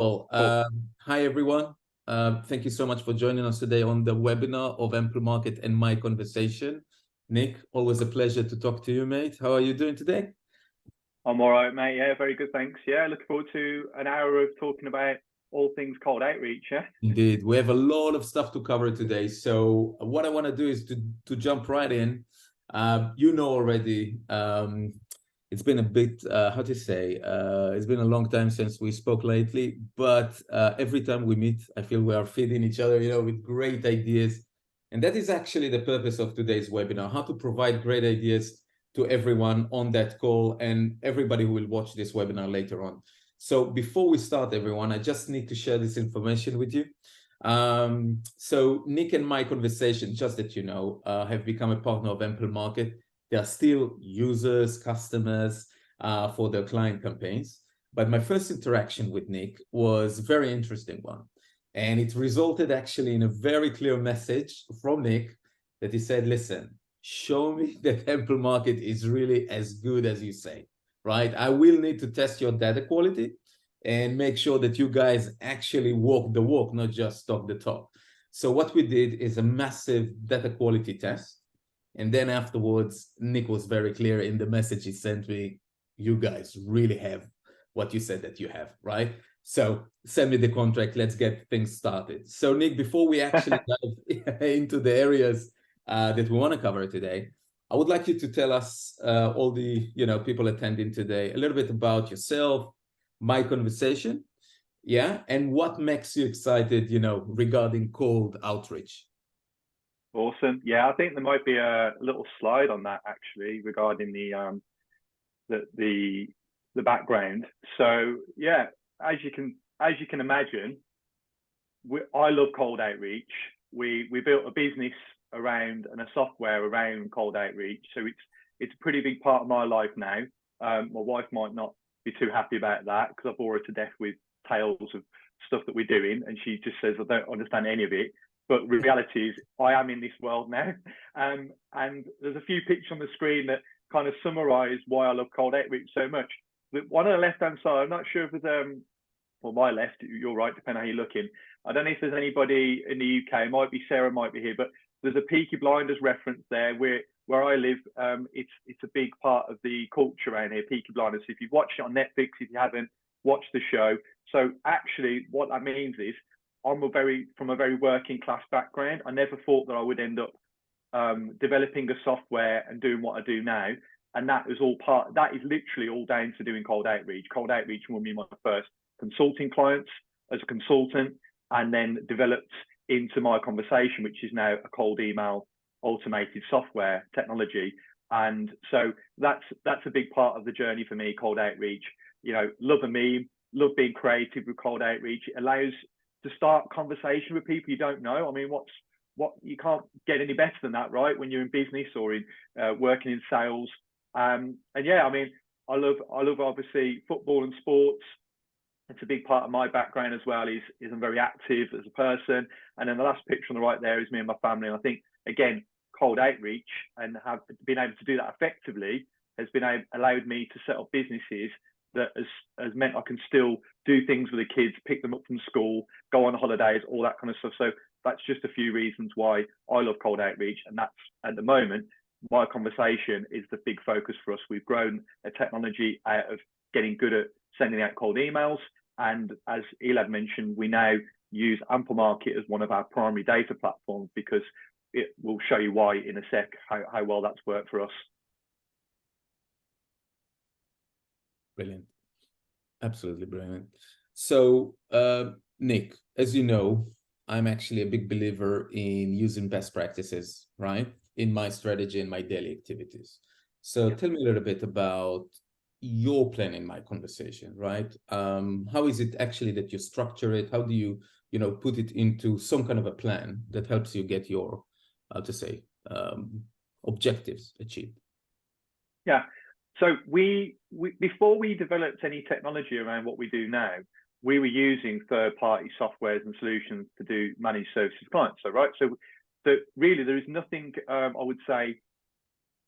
Well, Cool. hi everyone. Thank you so much for joining us today on the webinar of Amplemarket and myConversation. Nick, always a pleasure to talk to you, mate. How are you doing today? I'm all right, mate. Yeah, very good, thanks. Yeah, looking forward to an hour of talking about all things cold outreach, yeah? Indeed, we have a lot of stuff to cover today. So what I want to do is to jump right in. You know already, it's been a bit, how to say, it's been a long time since we spoke lately, but every time we meet, I feel we are feeding each other, with great ideas. And that is actually the purpose of today's webinar, how to provide great ideas to everyone on that call and everybody who will watch this webinar later on. So before we start, everyone, I just need to share this information with you. So Nick and myConversation, just that you know, have become a partner of Amplemarket. They are still users, customers for their client campaigns. But my first interaction with Nick was a very interesting one. And it resulted actually in a very clear message from Nick that he said, listen, show me that Amplemarket is really as good as you say, right? I will need to test your data quality and make sure that you guys actually walk the walk, not just talk the talk. So what we did is a massive data quality test. And then afterwards, Nick was very clear in the message he sent me, you guys really have what you said that you have, right? So send me the contract, let's get things started. So Nick, before we actually dive into the areas that we want to cover today, I would like you to tell us, all the people attending today, a little bit about yourself, myConversation, yeah, and what makes you excited, regarding cold outreach. Awesome. Yeah, I think there might be a little slide on that actually regarding the background. So yeah, as you can imagine, I love cold outreach. We built a business around and a software around cold outreach. So it's a pretty big part of my life now. My wife might not be too happy about that because I bore her to death with tales of stuff that we're doing, and she just says I don't understand any of it. But reality is, I am in this world now, and there's a few pictures on the screen that kind of summarise why I love cold outreach so much. The one on the left-hand side, I'm not sure if it's well, my left, you're right, depending on how you're looking. I don't know if there's anybody in the UK, it might be Sarah, might be here, but there's a Peaky Blinders reference there where I live. It's a big part of the culture around here, Peaky Blinders. If you've watched it on Netflix, if you haven't, watch the show. So actually what that means is I'm from a very working class background. I never thought that I would end up developing a software and doing what I do now. And that is literally all down to doing cold outreach. Cold outreach will be my first consulting clients as a consultant, and then developed into myConversation, which is now a cold email automated software technology. And so that's a big part of the journey for me, cold outreach. Love a meme, love being creative with cold outreach. It allows to start conversation with people you don't know. I mean, what you can't get any better than that, right? When you're in business or in working in sales. And yeah, I mean, I love obviously football and sports. It's a big part of my background as well. Is I'm very active as a person. And then the last picture on the right there is me and my family. And I think again, cold outreach and have been able to do that effectively has allowed me to set up businesses that has meant I can still do things with the kids, pick them up from school, go on holidays, all that kind of stuff. So that's just a few reasons why I love cold outreach. And that's, at the moment, myConversation is the big focus for us. We've grown a technology out of getting good at sending out cold emails. And as Elad mentioned, we now use Amplemarket as one of our primary data platforms because it will show you why in a sec, how well that's worked for us. Brilliant. Absolutely brilliant. So, Nick, as you know, I'm actually a big believer in using best practices, right, in my strategy and my daily activities. So tell me a little bit about your plan in myConversation, right? How is it actually that you structure it? How do you, put it into some kind of a plan that helps you get your, objectives achieved? Yeah. So we before we developed any technology around what we do now, we were using third-party softwares and solutions to do managed services clients. So really there is nothing I would say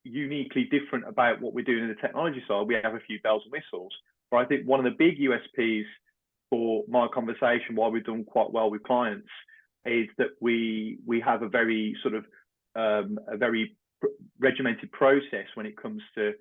uniquely different about what we're doing in the technology side. We have a few bells and whistles, but I think one of the big USPs for myConversation, why we've done quite well with clients, is that we have a very sort of a very regimented process when it comes to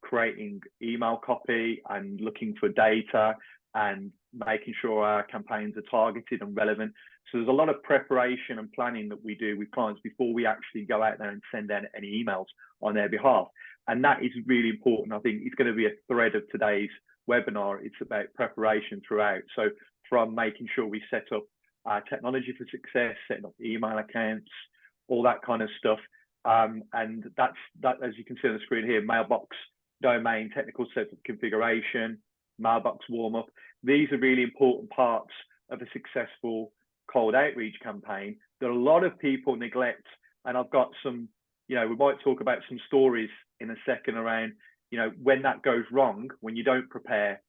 creating email copy and looking for data and making sure our campaigns are targeted and relevant. So there's a lot of preparation and planning that we do with clients before we actually go out there and send out any emails on their behalf. And that is really important. I think it's going to be a thread of today's webinar. It's about preparation throughout. So from making sure we set up our technology for success, setting up email accounts, all that kind of stuff. And that, as you can see on the screen here, mailbox domain, technical setup configuration, mailbox warm up. These are really important parts of a successful cold outreach campaign that a lot of people neglect. And I've got some, we might talk about some stories in a second around, when that goes wrong, when you don't prepare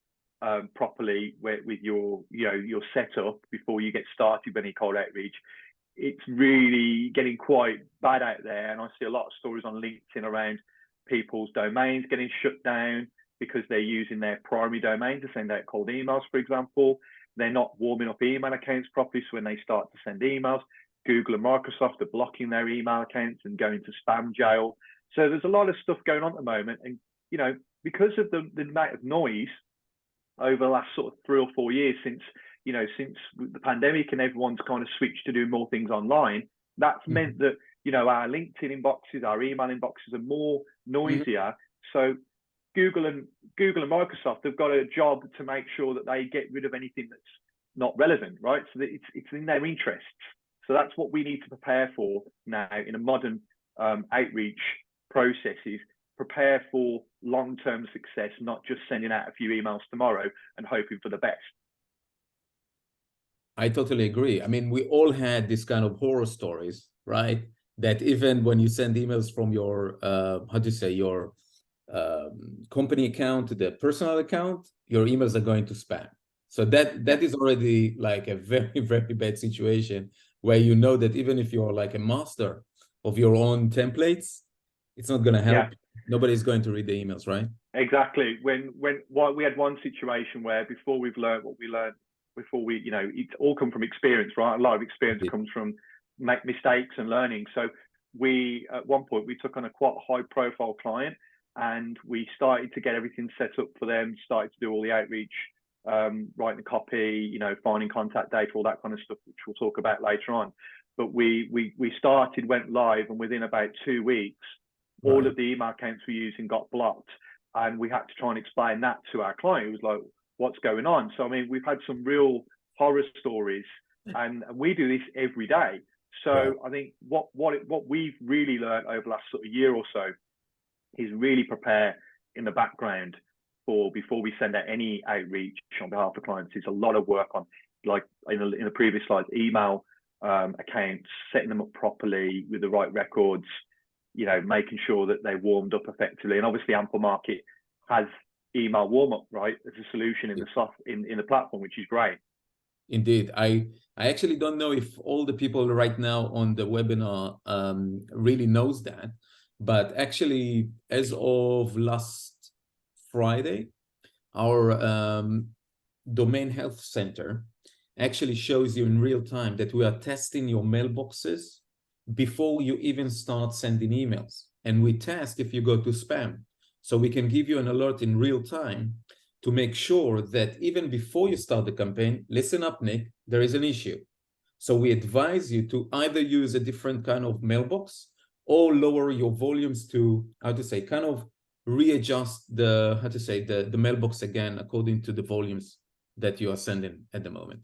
properly with your setup before you get started with any cold outreach. It's really getting quite bad out there. And I see a lot of stories on LinkedIn around people's domains getting shut down because they're using their primary domain to send out cold emails, for example. They're not warming up email accounts properly. So when they start to send emails, Google and Microsoft are blocking their email accounts and going to spam jail. So there's a lot of stuff going on at the moment. And, because of the amount of noise over the last sort of 3 or 4 years since the pandemic and everyone's kind of switched to do more things online, that's meant that, our LinkedIn inboxes, our email inboxes are more noisier. So Google and Microsoft have got a job to make sure that they get rid of anything that's not relevant, right? So that it's in their interests. So that's what we need to prepare for now in a modern outreach processes. Prepare for long-term success, not just sending out a few emails tomorrow and hoping for the best. I totally agree. I mean, we all had this kind of horror stories, right? That even when you send emails from your, your company account to the personal account, your emails are going to spam. So that is already like a very, very bad situation where that even if you're like a master of your own templates, it's not going to help. Yeah. Nobody's going to read the emails, right? Exactly. When we had one situation where before we've learned what we learned, before we, it's all come from experience, right? A lot of experience comes from make mistakes and learning. So at one point, we took on a quite high profile client and we started to get everything set up for them, started to do all the outreach, writing the copy, finding contact data, all that kind of stuff, which we'll talk about later on. But we went live, and within about 2 weeks, all of the email accounts we're using got blocked. And we had to try and explain that to our client. It was like, what's going on? So, I mean, we've had some real horror stories, and we do this every day. So I think what we've really learned over the last sort of year or so is really prepare in the background before we send out any outreach on behalf of clients. It's a lot of work on, like in the previous slides, email accounts, setting them up properly with the right records, making sure that they're warmed up effectively. And obviously Amplemarket has email warm up, right, as a solution in the platform, which is great. Indeed. I actually don't know if all the people right now on the webinar really knows that, but actually as of last Friday, our domain health center actually shows you in real time that we are testing your mailboxes before you even start sending emails. And we test if you go to spam. So we can give you an alert in real time to make sure that even before you start the campaign, listen up, Nick, there is an issue. So we advise you to either use a different kind of mailbox or lower your volumes to, kind of readjust the mailbox again according to the volumes that you are sending at the moment.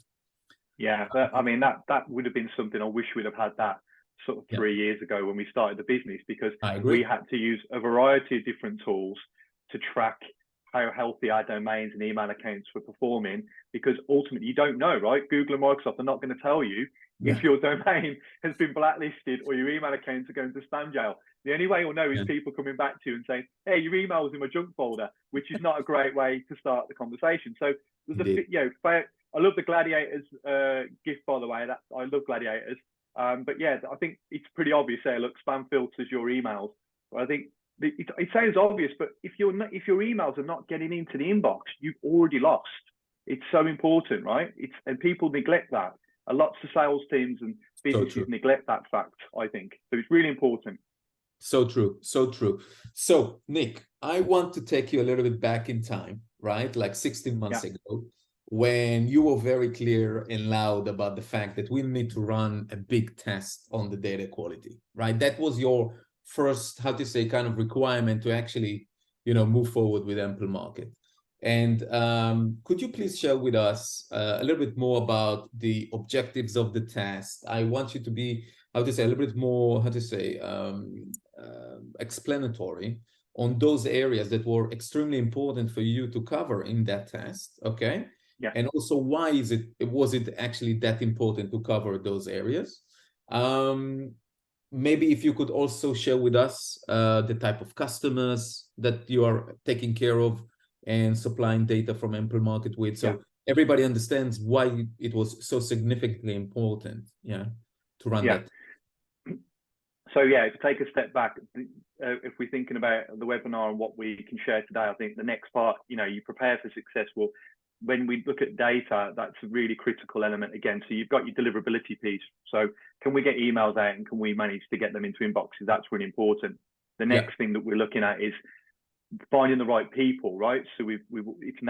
Yeah, I mean, that would have been something I wish we'd have had that sort of 3 years ago when we started the business, because we had to use a variety of different tools to track how healthy our domains and email accounts were performing, because ultimately you don't know, right? Google and Microsoft are not going to tell you if your domain has been blacklisted or your email accounts are going to spam jail. The only way you'll know is people coming back to you and saying, hey, your email was in my junk folder, which is not a great way to start the conversation. So there's I love the Gladiators gift, by the way. I love Gladiators. But yeah, I think it's pretty obvious there. Look, spam filters your emails. But I think it sounds obvious, but if your emails are not getting into the inbox, you've already lost. It's so important, right? And people neglect that. Lots of sales teams and businesses neglect that fact, I think. So it's really important. So true, so true. So Nick, I want to take you a little bit back in time, right? Like 16 months ago, when you were very clear and loud about the fact that we need to run a big test on the data quality, right? That was your first, how to say, kind of requirement to actually, move forward with Amplemarket. And could you please share with us a little bit more about the objectives of the test? I want you to be, how to say, a little bit more, explanatory on those areas that were extremely important for you to cover in that test, okay? Yeah. And also, why was it actually that important to cover those areas? Maybe if you could also share with us the type of customers that you are taking care of and supplying data from Amplemarket with, so everybody understands why it was so significantly important, to run that. So if you take a step back, if we're thinking about the webinar and what we can share today, I think the next part, you prepare for success. Well, when we look at data, that's a really critical element again. So you've got your deliverability piece. So can we get emails out and can we manage to get them into inboxes? That's really important. The next thing that we're looking at is finding the right people, right? So we're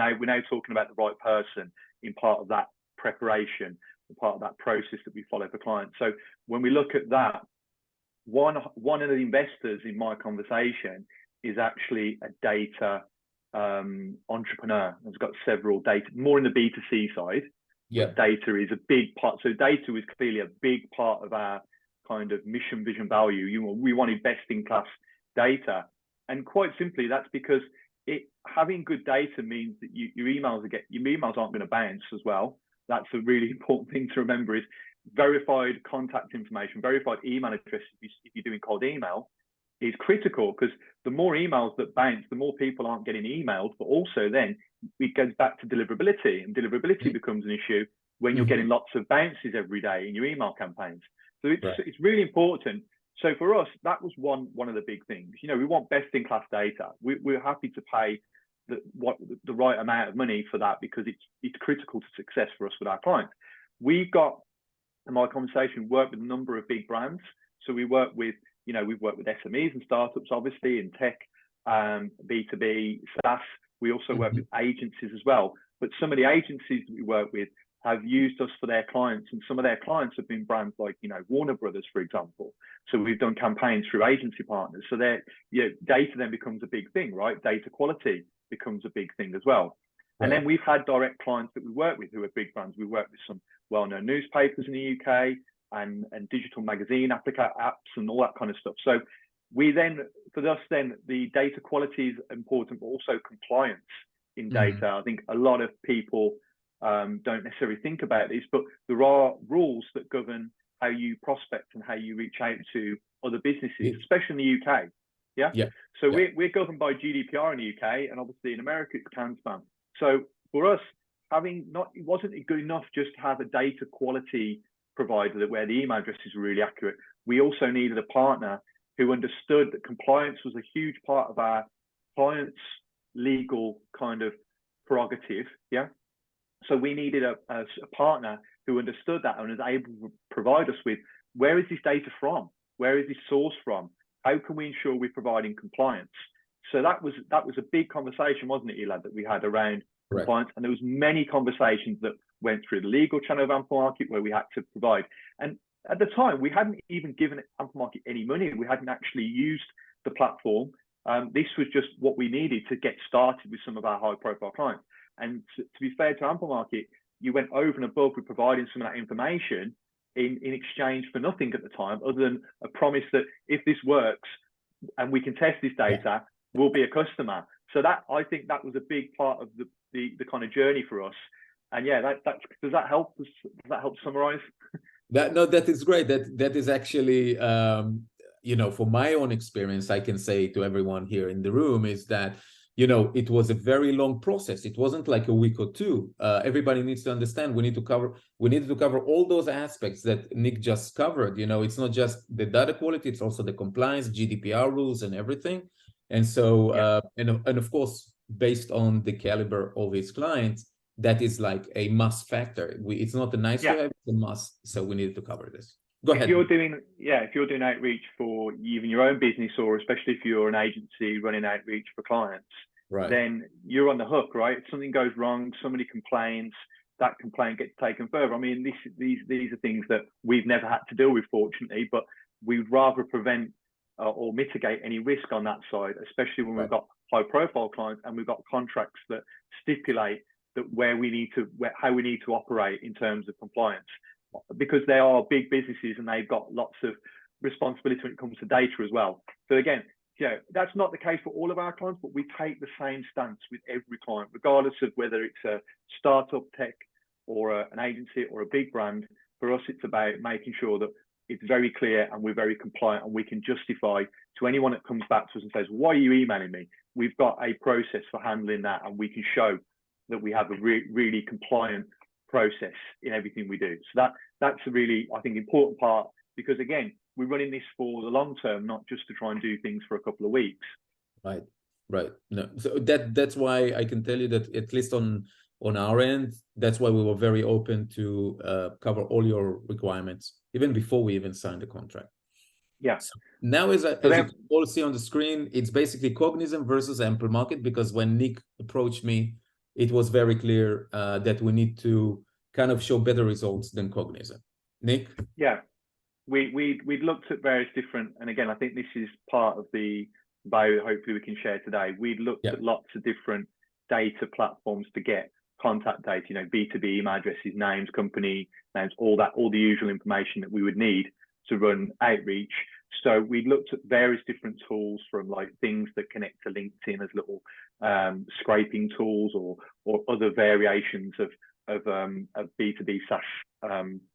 now talking about the right person in part of that preparation, part of that process that we follow for clients. So when we look at that, one of the investors in myConversation is actually a data entrepreneur. Has got several data, more in the B2C side. Data is a big part. So data is clearly a big part of our kind of mission, vision, value. We wanted best in class data. And quite simply, that's because having good data means that your emails aren't going to bounce as well. That's a really important thing to remember, is verified contact information, verified email address if you're doing cold email is critical, because the more emails that bounce, the more people aren't getting emailed, but also then it goes back to deliverability, and deliverability becomes an issue when you're getting lots of bounces every day in your email campaigns. So it's really important. So for us, that was one of the big things. We want best in class data. We're happy to pay the right amount of money for that, because it's critical to success for us with our clients. We've got, in myConversation, worked with a number of big brands. So we work with, we've worked with SMEs and startups, obviously, in tech, B2B, SaaS. We also work with agencies as well. But some of the agencies that we work with have used us for their clients, and some of their clients have been brands like, Warner Brothers, for example. So we've done campaigns through agency partners. So data then becomes a big thing, right? Data quality becomes a big thing as well. And then we've had direct clients that we work with who are big brands. We work with some well-known newspapers in the UK and digital magazine apps and all that kind of stuff. So for us, the data quality is important, but also compliance in data. I think a lot of people don't necessarily think about this, but there are rules that govern how you prospect and how you reach out to other businesses, especially in the UK. So we're governed by GDPR in the UK, and obviously in America it's CAN-SPAM. So for us, it wasn't good enough just to have a data quality provider where the email addresses were really accurate. We also needed a partner who understood that compliance was a huge part of our clients' legal kind of prerogative. So we needed a partner who understood that and was able to provide us with, where is this data from? Where is this source from? How can we ensure we're providing compliance? So that was a big conversation, wasn't it, Elad, that we had around compliance? And there was many conversations that went through the legal channel of Amplemarket where we had to provide. And at the time, we hadn't even given Amplemarket any money. We hadn't actually used the platform. This was just what we needed to get started with some of our high-profile clients. And to be fair to Amplemarket, you went over and above with providing some of that information in exchange for nothing at the time, other than a promise that if this works and we can test this data, we'll be a customer. So I think that was a big part of the kind of journey for us. And does that help? Does that help summarize? That is great. That is actually, from my own experience, I can say to everyone here in the room is that, it was a very long process. It wasn't like a week or two. Everybody needs to understand we needed to cover all those aspects that Nick just covered. It's not just the data quality, it's also the compliance, GDPR rules and everything. And so, and of course, based on the caliber of his clients, that is like a must factor. It's not a nice to Yeah. have, it's a must. So we needed to cover this. Go If ahead. you're doing outreach for even your own business, or especially if you're an agency running outreach for clients, Right. then you're on the hook, right? If something goes wrong, somebody complains, that complaint gets taken further. I mean, these are things that we've never had to deal with, fortunately, but we'd rather prevent or mitigate any risk on that side, especially when we've got high profile clients and we've got contracts that stipulate that how we need to operate in terms of compliance, because they are big businesses and they've got lots of responsibility when it comes to data as well. So again, that's not the case for all of our clients, but we take the same stance with every client, regardless of whether it's a startup tech or an agency or a big brand. For us, it's about making sure that it's very clear and we're very compliant, and we can justify to anyone that comes back to us and says, why are you emailing me? We've got a process for handling that, and we can show that we have a really compliant process in everything we do. So that's a really, I think, important part, because again, we're running this for the long term, not just to try and do things for a couple of weeks. Right. No, so that's why I can tell you that, at least on our end, that's why we were very open to cover all your requirements even before we even signed the contract. Yeah. So now, as you can all see on the screen, it's basically Cognism versus Amplemarket, because when Nick approached me, it was very clear that we need to kind of show better results than Cognism. Nick? Yeah, we'd looked at various different, and again, I think this is part of the bio hopefully we can share today. We'd looked at lots of different data platforms to get contact data, B2B email addresses, names, company names, all the usual information that we would need to run outreach. So we looked at various different tools, from like things that connect to LinkedIn as little scraping tools, or other variations of B2B SaaS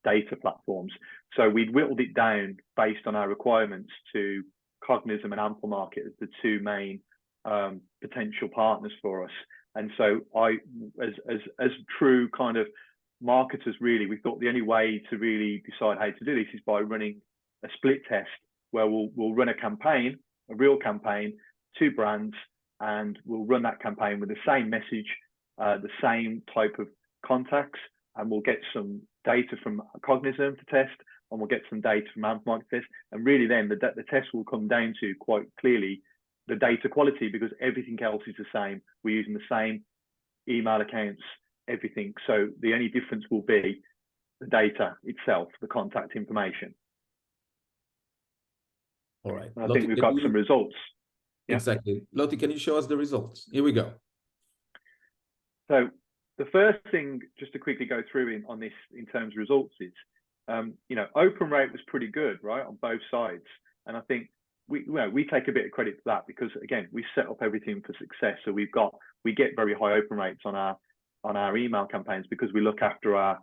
data platforms. So we'd whittled it down based on our requirements to Cognism and Amplemarket as the two main potential partners for us. And so as true kind of marketers, really, we thought the only way to really decide how to do this is by running a split test, where we'll run a campaign, a real campaign, 2 brands, and we'll run that campaign with the same message, the same type of contacts, and we'll get some data from Cognism to test, and we'll get some data from Amplemarket to test. And really then the test will come down to, quite clearly, the data quality, because everything else is the same. We're using the same email accounts, everything. So the only difference will be the data itself, the contact information. All right. And I think we've got some results. Yeah? Exactly. Lottie, can you show us the results? Here we go. So the first thing, just to quickly go through on this in terms of results, is, open rate was pretty good, right, on both sides. And I think we take a bit of credit for that, because again, we set up everything for success. So we get very high open rates on our email campaigns, because we look after our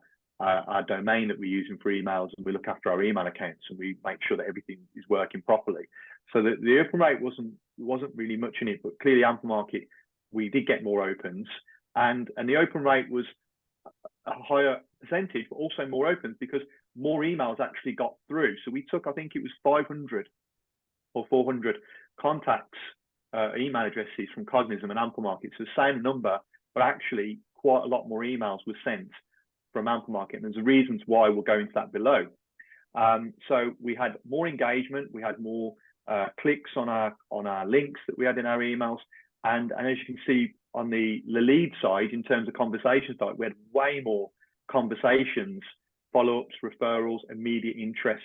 domain that we're using for emails, and we look after our email accounts, and we make sure that everything is working properly. So the open rate wasn't really much in it, but clearly Amplemarket, we did get more opens, and the open rate was a higher percentage, but also more opens, because more emails actually got through. So we took, I think it was 500 or 400 contacts, email addresses from Cognism and Amplemarket. So the same number, but actually quite a lot more emails were sent from Amplemarket. And there's reasons why. We'll go into that below. So we had more engagement, we had more clicks on our links that we had in our emails, and as you can see on the lead side, in terms of conversation type, we had way more conversations, follow-ups, referrals, immediate interest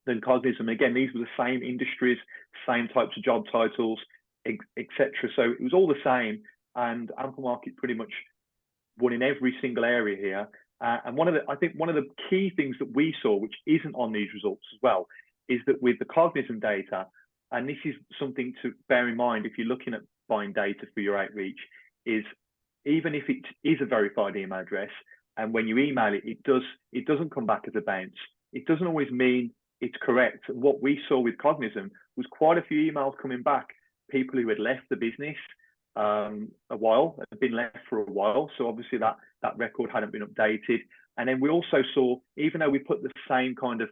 than Cognism. Again, these were the same industries, same types of job titles, etc. So it was all the same, and Amplemarket pretty much won in every single area here. And I think one of the key things that we saw, which isn't on these results as well, is that with the Cognism data, and this is something to bear in mind if you're looking at buying data for your outreach, is even if it is a verified email address, and when you email it, it doesn't come back as a bounce. It doesn't always mean it's correct. And what we saw with Cognism was quite a few emails coming back, people who had left the business a while, had been left for a while. So obviously that record hadn't been updated. And then we also saw, even though we put the same kind of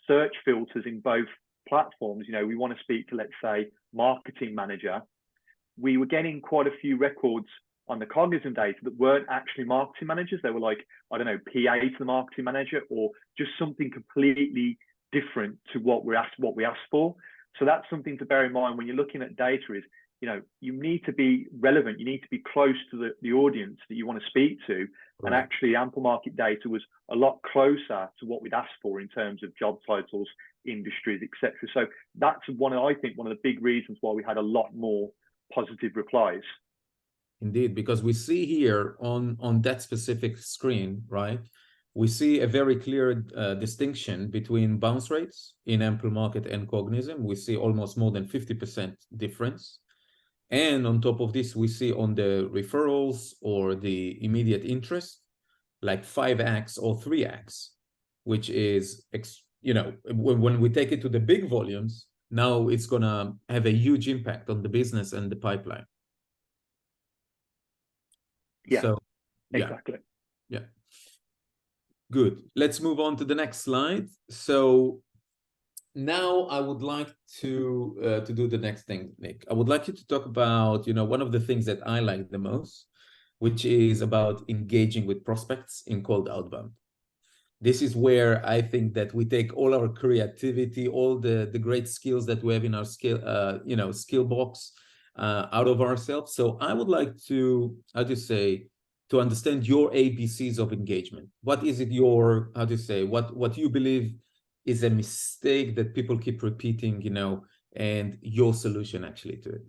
search filters in both platforms, we want to speak to, let's say, marketing manager, we were getting quite a few records on the Cognism data that weren't actually marketing managers. They were like, I don't know, PA to the marketing manager, or just something completely different to what we asked for. So that's something to bear in mind when you're looking at data is, you know, you need to be relevant. You need to be close to the audience that you want to speak to. Right. And actually Amplemarket data was a lot closer to what we'd asked for in terms of job titles, industries, etc. So that's I think one of the big reasons why we had a lot more positive replies. Indeed, because we see here on that specific screen, right? We see a very clear distinction between bounce rates in Amplemarket and Cognism. We see almost more than 50% difference. And on top of this, we see on the referrals or the immediate interest, like 5x or 3x, which is, you know, when we take it to the big volumes, now it's going to have a huge impact on the business and the pipeline. Yeah, so, exactly. Yeah. Good. Let's move on to the next slide. So now I would like to do the next thing, Nick. I would like you to talk about, you know, one of the things that I like the most, which is about engaging with prospects in cold outbound. This is where I think that we take all our creativity, all the great skills that we have in our skill box out of ourselves. So I would like to, to understand your ABCs of engagement. What is it what you believe is a mistake that people keep repeating, you know, and your solution actually to it?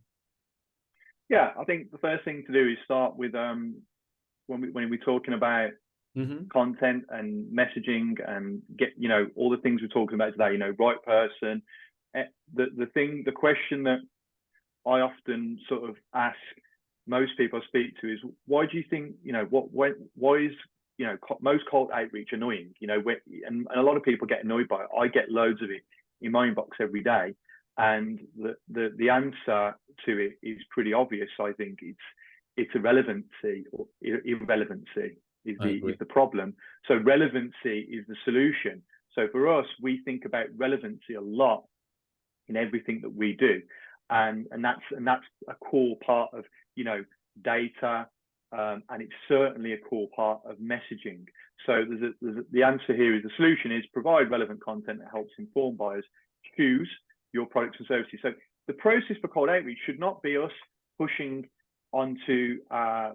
Yeah, I think the first thing to do is start with when we're talking about content and messaging and get, you know, all the things we're talking about today, you know, right person. The question that I often sort of ask most people I speak to is, why do you think, you know, why is, you know, most cold outreach annoying? You know, and a lot of people get annoyed by it. I get loads of it in my inbox every day. And the answer to it is pretty obvious. I think it's irrelevancy, or irrelevancy is the problem. So relevancy is the solution. So for us, we think about relevancy a lot in everything that we do, and that's a core part of, you know, data, and it's certainly a core part of messaging. So the answer here is, the solution is provide relevant content that helps inform buyers choose your products and services. So the process for cold outreach should not be us pushing onto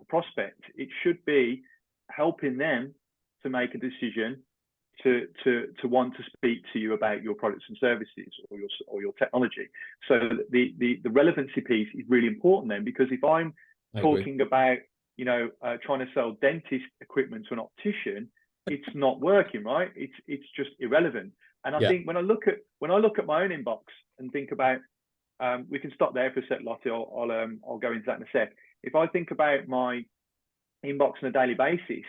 prospect. It should be helping them to make a decision to want to speak to you about your products and services or your technology. So the relevancy piece is really important then, because if I'm talking about, you know, trying to sell dentist equipment to an optician, it's not working, right? It's just irrelevant. And I think when I look at my own inbox and think about, we can stop there for a sec, Lottie. I'll go into that in a sec. If I think about my inbox on a daily basis,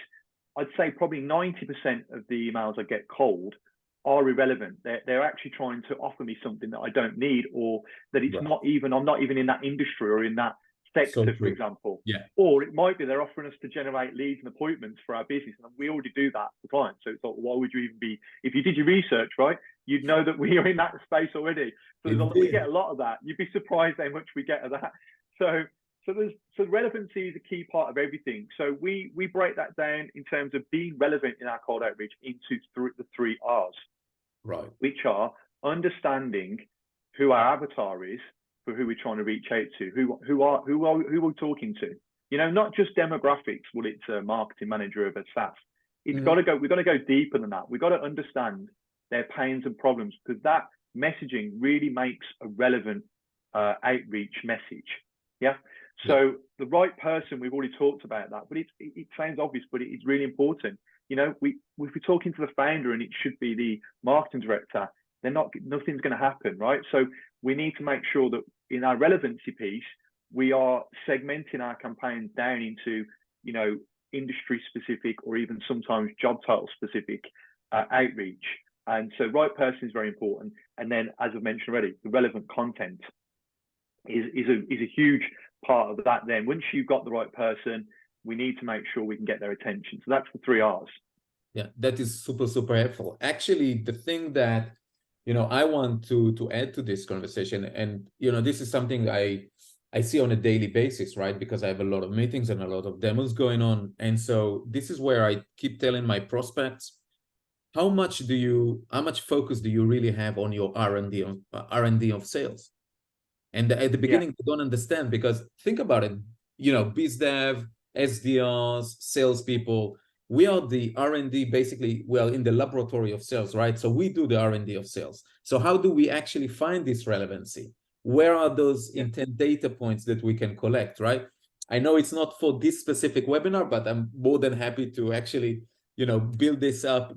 I'd say probably 90% of the emails I get cold are irrelevant. They're actually trying to offer me something that I don't need, or that it's not even, I'm not even in that industry or in that sector, for example. Yeah. Or it might be they're offering us to generate leads and appointments for our business, and we already do that for clients. So it's like, why would you even be, if you did your research, right, you'd know that we are in that space already. So we get a lot of that. You'd be surprised how much we get of that. So relevancy is a key part of everything. So we break that down in terms of being relevant in our cold outreach into the 3 R's, right? Which are understanding who our avatar is, for who we're trying to reach out to, who we're talking to. You know, not just demographics. Well, it's a marketing manager of a SaaS. It's got to go. We've got to go deeper than that. We've got to understand their pains and problems, because that messaging really makes a relevant outreach message. Yeah. So the right person, we've already talked about that, but it sounds obvious, but it's really important. You know, if we're talking to the founder and it should be the marketing director, nothing's going to happen, right? So we need to make sure that in our relevancy piece, we are segmenting our campaigns down into, you know, industry specific or even sometimes job title specific outreach. And so right person is very important. And then, as I've mentioned already, the relevant content is a huge part of that. Then once you've got the right person, we need to make sure we can get their attention. So that's the 3 R's. Yeah, that is super, super helpful. Actually, the thing that, you know, I want to add to this conversation, and, you know, this is something I I see on a daily basis, right? Because I have a lot of meetings and a lot of demos going on. And so this is where I keep telling my prospects, how much focus do you really have on your R&D of sales? And at the beginning, they don't understand, because think about it, biz dev, SDRs, salespeople, we are the R&D, basically, well, in the laboratory of sales, right? So we do the R&D of sales. So how do we actually find this relevancy? Where are those intent data points that we can collect, right? I know it's not for this specific webinar, but I'm more than happy to actually, build this up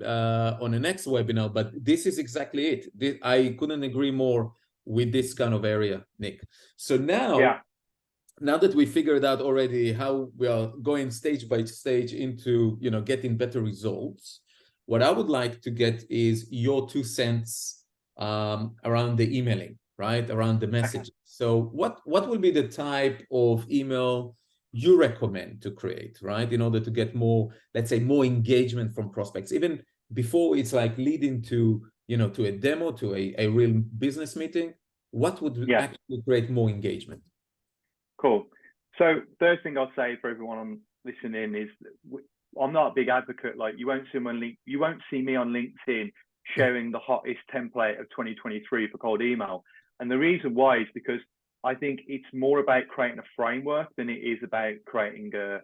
on the next webinar. But this is exactly it. I couldn't agree more with this kind of area, Nick. So now that we figured out already how we are going stage by stage into getting better results, what I would like to get is your 2 cents around the emailing, right? Around the message. So what will be the type of email you recommend to create, right? In order to get more, let's say, more engagement from prospects, even before it's like leading to, to a demo, to a real business meeting. What would actually create more engagement? Cool. So first thing I'll say for everyone listening is I'm not a big advocate. Like, you won't see me on LinkedIn sharing the hottest template of 2023 for cold email. And the reason why is because I think it's more about creating a framework than it is about creating a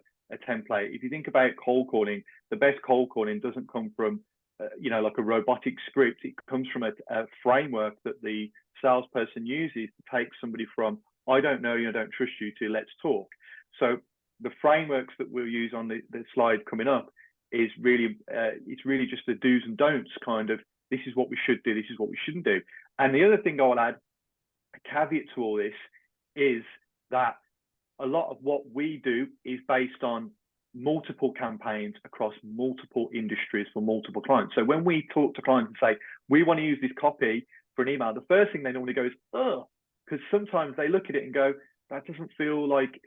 template. If you think about cold calling, the best cold calling doesn't come from like a robotic script. It comes from a framework that the salesperson uses to take somebody from I don't know you, I don't trust you, to let's talk. So the frameworks that we'll use on the slide coming up is really it's really just the do's and don'ts, kind of, this is what we should do, this is what we shouldn't do. And the other thing I'll add, a caveat to all this, is that a lot of what we do is based on multiple campaigns across multiple industries for multiple clients. So when we talk to clients and say, we want to use this copy for an email, the first thing they normally go is, oh, because sometimes they look at it and go, that doesn't feel like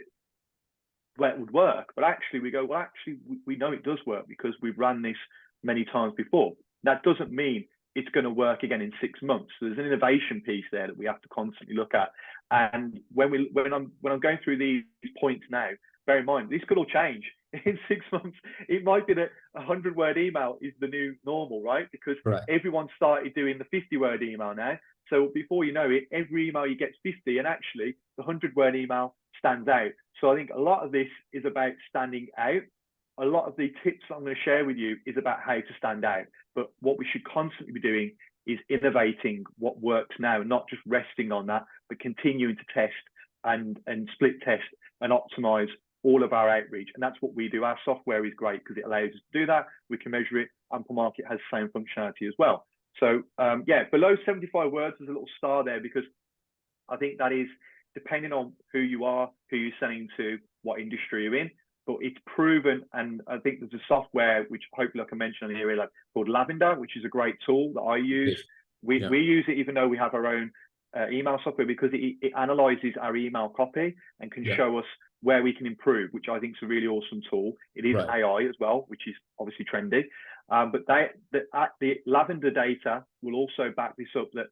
where it would work. But actually we go, well, actually, we know it does work because we've run this many times before. That doesn't mean it's going to work again in 6 months. So there's an innovation piece there that we have to constantly look at. And when I'm going through these points now, bear in mind, this could all change in 6 months. It might be that a 100-word email is the new normal, right? Because everyone started doing the 50-word email now. So before you know it, every email you get 50, and actually the 100-word email stands out. So I think a lot of this is about standing out. A lot of the tips I'm going to share with you is about how to stand out. But what we should constantly be doing is innovating what works now, not just resting on that, but continuing to test and split test and optimize all of our outreach. And that's what we do. Our software is great because it allows us to do that. We can measure it. Amplemarket has the same functionality as well. So below 75 words, there's a little star there, because I think that is depending on who you are, who you're selling to, what industry you're in. But it's proven, and I think there's a software which hopefully I can mention on here, like, called Lavender, which is a great tool that I use. We use it even though we have our own email software, because it analyzes our email copy and can show us where we can improve, which I think is a really awesome tool. It is AI as well, which is obviously trendy. But the Lavender data will also back this up, that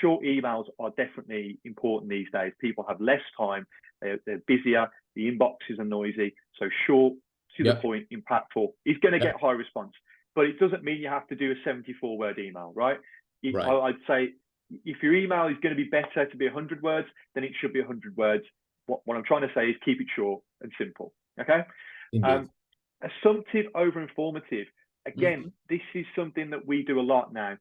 short emails are definitely important these days. People have less time, they're busier, the inboxes are noisy. So short, to the point, impactful is going to get high response. But it doesn't mean you have to do a 74-word email, right? I'd say if your email is going to be better to be 100 words, then it should be 100 words. What I'm trying to say is keep it short and simple, okay? Assumptive over informative. Again, this is something that we do a lot now.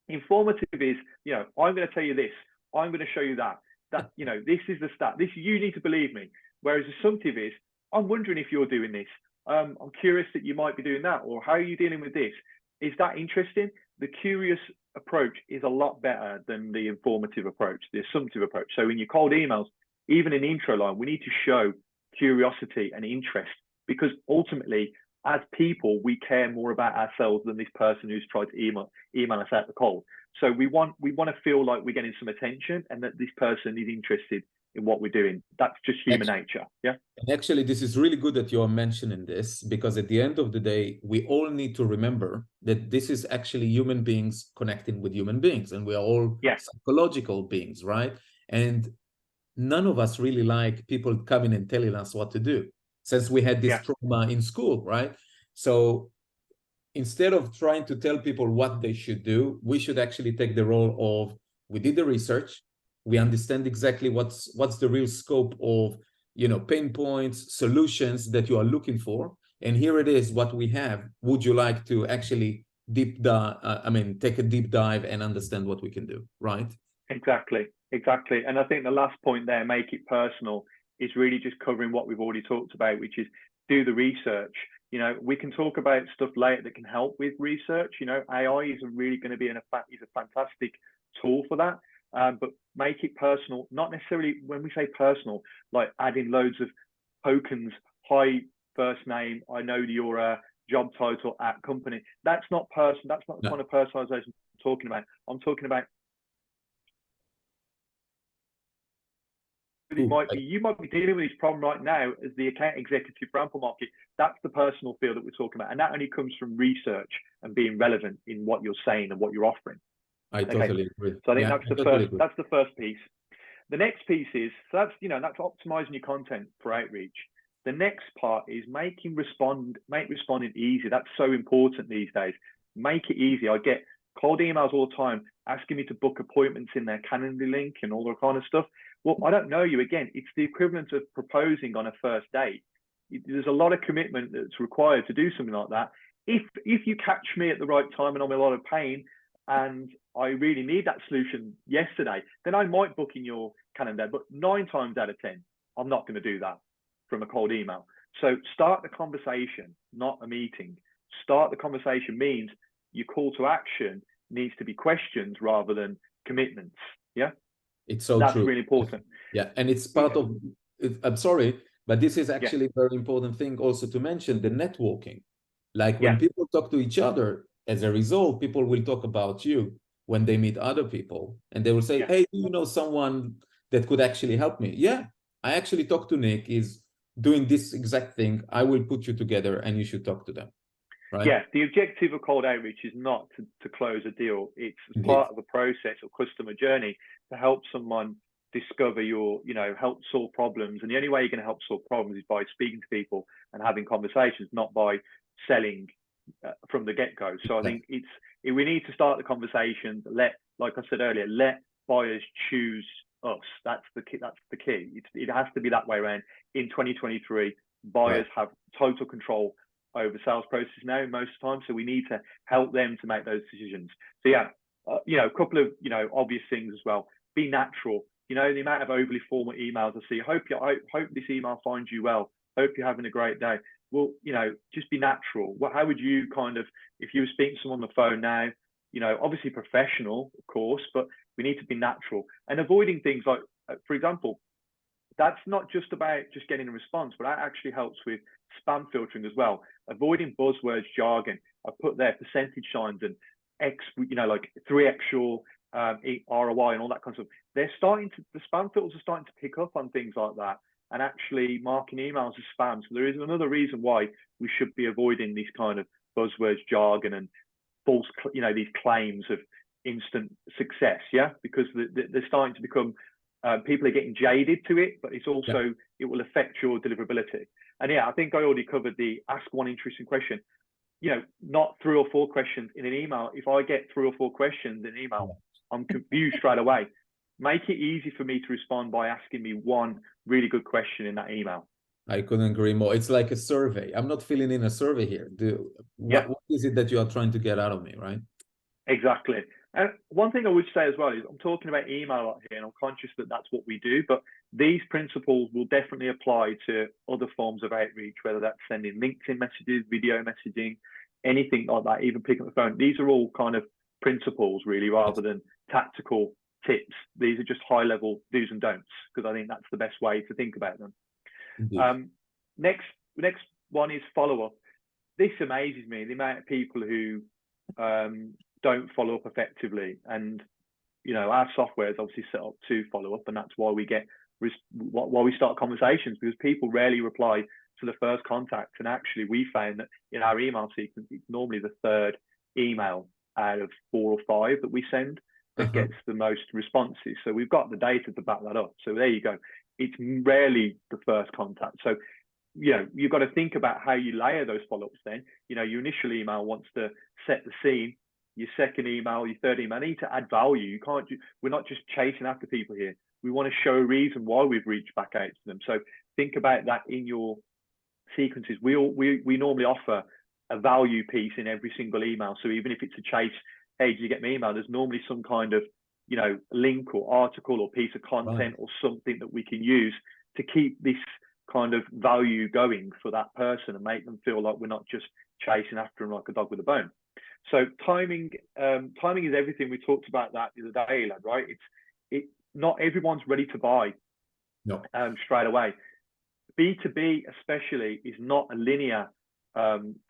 Informative is, I'm going to tell you this, I'm going to show you that, this is the stat, this, you need to believe me. Whereas assumptive is, I'm wondering if you're doing this. I'm curious that you might be doing that, or how are you dealing with this? Is that interesting? The curious approach is a lot better than the informative approach, the assumptive approach. So in your cold emails, even in the intro line, we need to show curiosity and interest, because ultimately, as people, we care more about ourselves than this person who's tried to email us out the cold. So we want to feel like we're getting some attention and that this person is interested in what we're doing. That's just human nature. Yeah. And actually, this is really good that you're mentioning this, because at the end of the day, we all need to remember that this is actually human beings connecting with human beings, and we are all psychological beings, right? And none of us really like people coming and telling us what to do, since we had this trauma in school, right? So instead of trying to tell people what they should do, we should actually take the role of, we did the research, we understand exactly what's the real scope of, pain points, solutions that you are looking for, and here it is what we have. Would you like to actually take a deep dive and understand what we can do, right? Exactly. And I think the last point there, make it personal, is really just covering what we've already talked about, which is do the research. We can talk about stuff later that can help with research. AI is really going to be is a fantastic tool for that. But make it personal, not necessarily when we say personal, like adding loads of tokens, hi, first name, I know your job title at company. That's not personal. That's not the kind of personalization I'm talking about. I'm talking about you might be dealing with this problem right now as the account executive for Amplemarket. That's the personal feel that we're talking about, and that only comes from research and being relevant in what you're saying and what you're offering. I totally agree. So I think that's the first piece. The next piece is that's optimizing your content for outreach. The next part is make responding easy. That's so important these days. Make it easy. I get cold emails all the time asking me to book appointments in their calendar link and all that kind of stuff. Well, I don't know you. Again, it's the equivalent of proposing on a first date. There's a lot of commitment that's required to do something like that. If you catch me at the right time and I'm in a lot of pain and I really need that solution yesterday, then I might book in your calendar. But 9 times out of 10, I'm not going to do that from a cold email. So start the conversation, not a meeting. Start the conversation means your call to action needs to be questions rather than commitments. Yeah. It's so that's true. Really important. Yeah, and it's part of. I'm sorry, but this is actually a very important thing also to mention: the networking. Like when people talk to each other, as a result, people will talk about you when they meet other people, and they will say, "Hey, do you know someone that could actually help me?" Yeah, I actually talked to Nick. He's doing this exact thing. I will put you together, and you should talk to them. Right? Yeah, the objective of cold outreach is not to close a deal. It's part of a process or customer journey to help someone discover help solve problems. And the only way you're going to help solve problems is by speaking to people and having conversations, not by selling from the get-go. So I think we need to start the conversation. Like I said earlier, let buyers choose us. That's the key. It has to be that way around. In 2023, buyers have total control over sales process now most of the time, so we need to help them to make those decisions. So a couple of obvious things as well. Be natural. The amount of overly formal emails I see. Hope this email finds you well. Hope you're having a great day. Well, just be natural. How would you if you were speaking to someone on the phone now, obviously professional, of course, but we need to be natural and avoiding things like, for example, that's not just about just getting a response, but that actually helps with spam filtering as well. Avoiding buzzwords, jargon. I put there percentage signs and like 3x your ROI and all that kind of stuff. The spam filters are starting to pick up on things like that and actually marking emails as spam. So there is another reason why we should be avoiding these kind of buzzwords, jargon, and false, these claims of instant success. Yeah, because they're starting to become. People are getting jaded to it, but it's also it will affect your deliverability. And I think I already covered the ask one interesting question. Not 3 or 4 questions in an email. If I get 3 or 4 questions in an email, I'm confused straight away. Make it easy for me to respond by asking me one really good question in that email. I couldn't agree more. It's like a survey. I'm not filling in a survey here. What is it that you are trying to get out of me, right? Exactly. And one thing I would say as well is I'm talking about email here, and I'm conscious that that's what we do, but these principles will definitely apply to other forms of outreach, whether that's sending LinkedIn messages, video messaging, anything like that, even picking up the phone. These are all kind of principles really, rather than tactical tips. These are just high level do's and don'ts, because I think that's the best way to think about them. Next one is follow up. This amazes me, the amount of people who don't follow up effectively, and our software is obviously set up to follow up, and that's why we start conversations, because people rarely reply to the first contact. And actually we found that in our email sequence, it's normally the 3rd email out of 4 or 5 that we send. that gets the most responses. So we've got the data to back that up. So there you go. It's rarely the first contact. So, you know, you've got to think about how you layer those follow-ups then. You know, your initial email wants to set the scene. Your second email, your third email, need to add value. You can't, we're not just chasing after people here. We want to show a reason why we've reached back out to them. So think about that in your sequences. We normally offer a value piece in every single email. So even if it's a chase, hey, did you get my email? There's normally some kind of, you know, link or article or piece of content or something that we can use to keep this kind of value going for that person and make them feel like we're not just chasing after them like a dog with a bone. So timing is everything. We talked about that the other day, Elad, right? Not everyone's ready to buy straight away. B2B especially is not a linear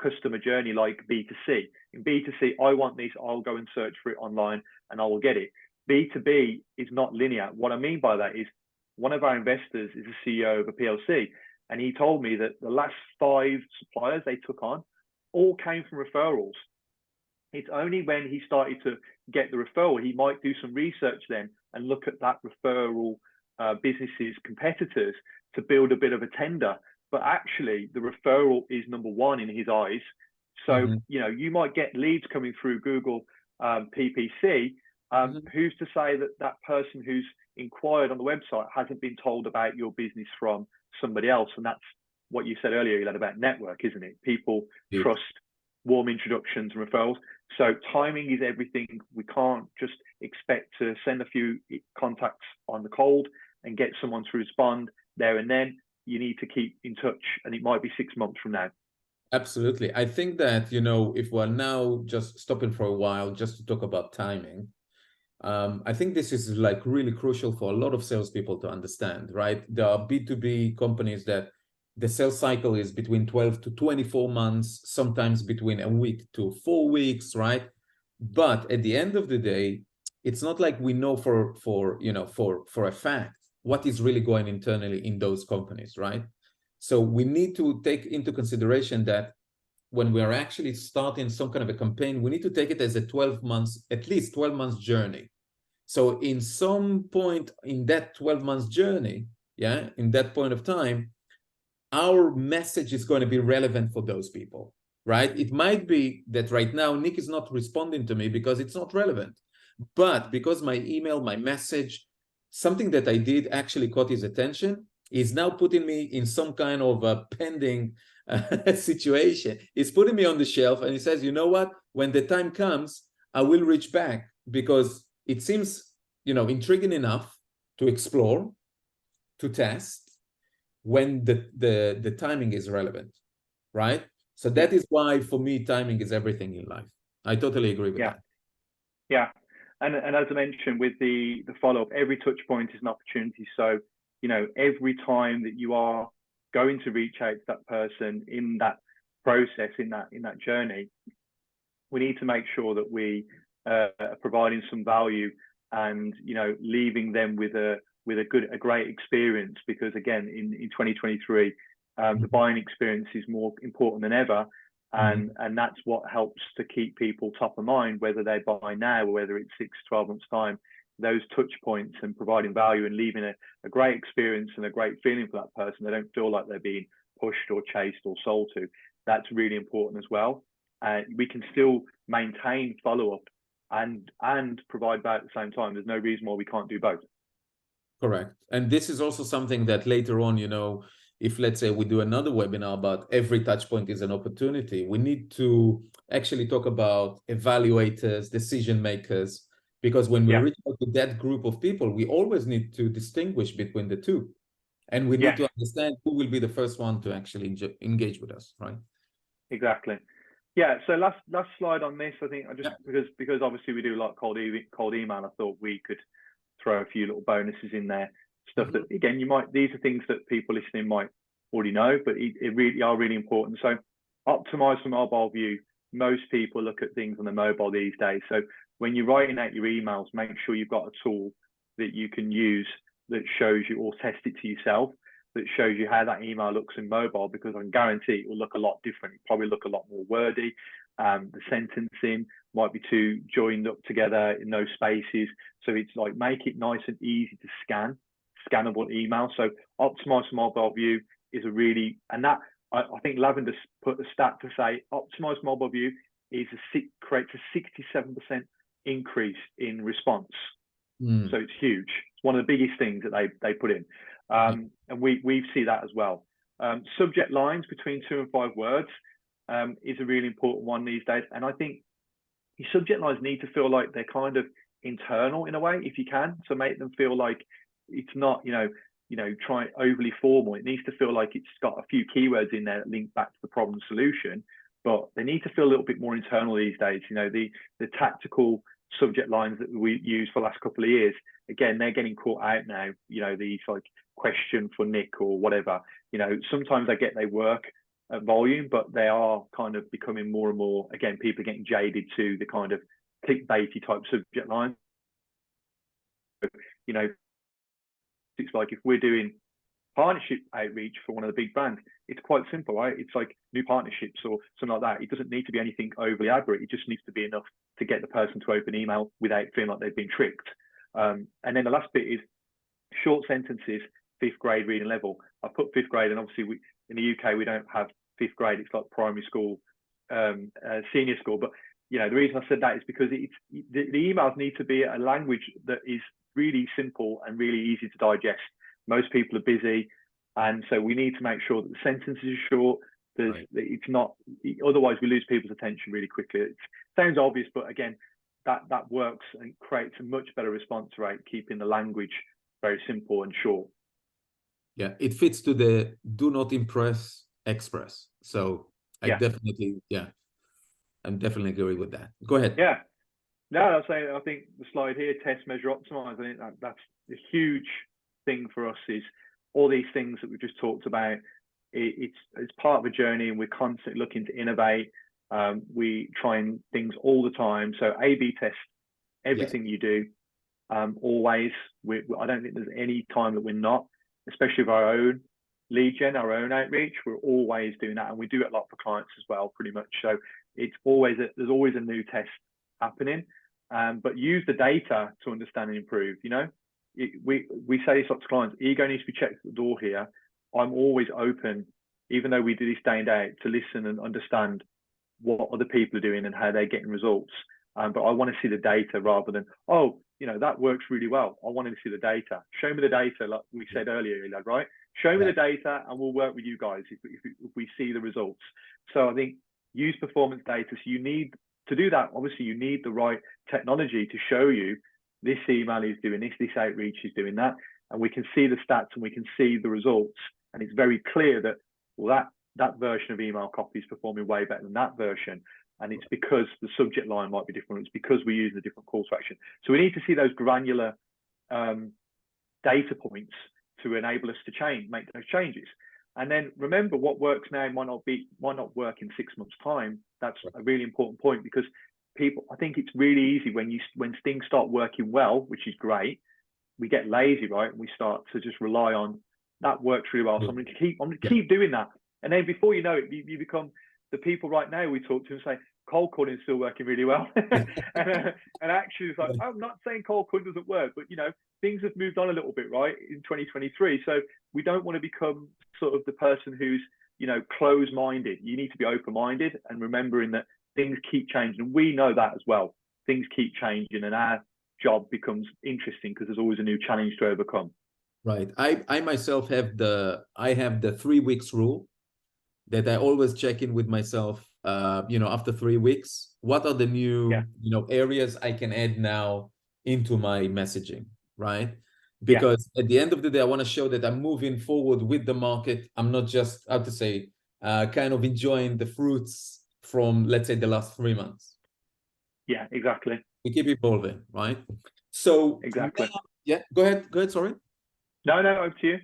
customer journey like B2C. In B2C, I want this, I'll go and search for it online and I will get it. B2B is not linear. What I mean by that is one of our investors is a CEO of a PLC, and he told me that the last 5 suppliers they took on all came from referrals. It's only when he started to get the referral, he might do some research then and look at that referral business's competitors to build a bit of a tender. But actually, the referral is number one in his eyes. So, you know, you might get leads coming through Google PPC. Who's to say that that person who's inquired on the website hasn't been told about your business from somebody else? And that's what you said earlier, Elad, about network, isn't it? People trust warm introductions and referrals. So timing is everything. We can't just expect to send a few contacts on the cold and get someone to respond there and then. You need to keep in touch, and it might be 6 months from now. Absolutely. I think that, you know, if we're now just stopping for a while just to talk about timing, I think this is like really crucial for a lot of salespeople to understand, right? There are B2B companies that the sales cycle is between 12 to 24 months, sometimes between a week to 4 weeks, right? But at the end of the day, it's not like we know for a fact what is really going internally in those companies, right? So we need to take into consideration that when we are actually starting some kind of a campaign, we need to take it as a 12 months, at least 12 months journey. So in some point in that 12 months journey, in that point of time, our message is going to be relevant for those people, right? It might be that right now, Nick is not responding to me because it's not relevant. But because my email, my message, something that I did actually caught his attention, is now putting me in some kind of a pending situation. He's putting me on the shelf and he says, you know what, when the time comes, I will reach back because it seems, you know, intriguing enough to explore, to test when the timing is relevant, right? So that is why for me, timing is everything in life. I totally agree with that. Yeah. And as I mentioned with the follow-up, every touch point is an opportunity. So, you know, every time that you are going to reach out to that person in that process, in that journey, we need to make sure that we are providing some value and, you know, leaving them with a great experience. Because again, in 2023, the buying experience is more important than ever. And that's what helps to keep people top of mind, whether they buy now or whether it's 6, 12 months time. Those touch points and providing value and leaving a great experience and a great feeling for that person. They don't feel like they're being pushed or chased or sold to. That's really important as well. We can still maintain follow-up and provide value at the same time. There's no reason why we can't do both. Correct. And this is also something that later on, you know, if let's say we do another webinar about every touch point is an opportunity, we need to actually talk about evaluators, decision makers, because when we reach out to that group of people, we always need to distinguish between the two. And we need to understand who will be the first one to actually engage with us, right? Exactly. Yeah. So last slide on this, I think I just because obviously we do a lot of cold email, I thought we could throw a few little bonuses in there. Stuff that, again, these are things that people listening might already know, but it really are really important. So optimize for mobile view. Most people look at things on the mobile these days. So when you're writing out your emails, make sure you've got a tool that you can use that shows you, or test it to yourself, that shows you how that email looks in mobile, because I can guarantee it will look a lot different. It'll probably look a lot more wordy. The sentencing might be too joined up together in no spaces. So it's like make it nice and easy to scannable email. So optimize for mobile view is a really, and that I think Lavender's put a stat to say optimize mobile view creates a 67% increase in response. So it's huge. It's one of the biggest things that they put in, and we see that as well. Subject lines between 2 and 5 words is a really important one these days, and I think your subject lines need to feel like they're kind of internal in a way, if you can. So make them feel like it's not, try overly formal. It needs to feel like it's got a few keywords in there that link back to the problem solution, but they need to feel a little bit more internal these days. The tactical subject lines that we used for the last couple of years, again, they're getting caught out now. These like question for Nick or whatever. Sometimes they work at volume, but they are kind of becoming more and more, again, people are getting jaded to the kind of clickbaity type subject line. It's like if we're doing partnership outreach for one of the big brands, it's quite simple, right? It's like new partnerships or something like that. It doesn't need to be anything overly elaborate. It just needs to be enough to get the person to open email without feeling like they've been tricked. And then the last bit is short sentences, 5th grade reading level. I put 5th grade, and obviously in the UK we don't have 5th grade. It's like primary school, senior school. But the reason I said that is because the emails need to be a language that is really simple and really easy to digest. Most people are busy, and so we need to make sure that the sentences are short. It's not, otherwise we lose people's attention really quickly. It sounds obvious, but again, that works and creates a much better response rate, keeping the language very simple and short. Yeah, it fits to the do not impress, express. So I definitely agree with that. Go ahead. Yeah. No, I was saying, I think the slide here, test, measure, optimize, I think that's a huge thing for us, is all these things that we've just talked about. It's part of a journey, and we're constantly looking to innovate. We trying things all the time. So A/B test everything you do, always. I don't think there's any time that we're not, especially with our own lead gen, our own outreach. We're always doing that, and we do it a lot for clients as well, pretty much. So it's always there's always a new test happening, but use the data to understand and improve. We say this to clients: ego needs to be checked at the door here. I'm always open, even though we do this day and day, to listen and understand what other people are doing and how they're getting results. But I want to see the data rather than, that works really well. I want to see the data. Show me the data, like we said earlier, Elad, right? Show me the data, and we'll work with you guys if we see the results. So I think use performance data. So you need to do that. Obviously, you need the right technology to show you this email is doing this outreach is doing that, and we can see the stats and we can see the results. And it's very clear that, well, that version of email copy is performing way better than that version. And it's because the subject line might be different. It's because we're using a different call to action. So we need to see those granular data points to enable us to make those changes. And then remember, what works now might not work in 6 months' time. That's a really important point, because I think it's really easy when things start working well, which is great, we get lazy, right? And we start to just rely on that works really well. So I'm going to keep doing that. And then before you know it, you become the people right now we talk to and say, cold calling is still working really well. and actually it's like, I'm not saying cold calling doesn't work, but things have moved on a little bit, right, in 2023. So we don't want to become sort of the person who's, closed-minded. You need to be open-minded and remembering that things keep changing. And we know that as well. Things keep changing, and our job becomes interesting because there's always a new challenge to overcome. Right. I myself have the 3 weeks rule that I always check in with myself, after 3 weeks, what are the new, areas I can add now into my messaging, right? Because at the end of the day, I want to show that I'm moving forward with the market. I'm not just, how to say, kind of enjoying the fruits from, let's say, the last 3 months. Yeah, exactly. We keep evolving, right? So exactly. Go ahead. Sorry. No, over to you.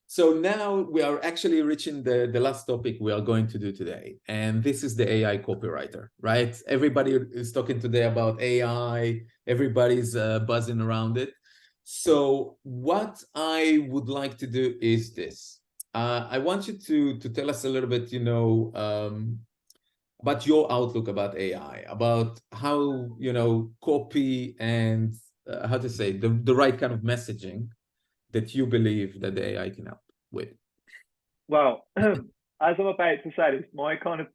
So now we are actually reaching the last topic we are going to do today. And this is the AI copywriter, right? Everybody is talking today about AI. Everybody's buzzing around it. So what I would like to do is this. I want you to tell us a little bit, about your outlook about AI, about how, you know, copy and how to say the right kind of messaging that you believe that the AI can help with. Well, as I'm about to say, it's my kind of,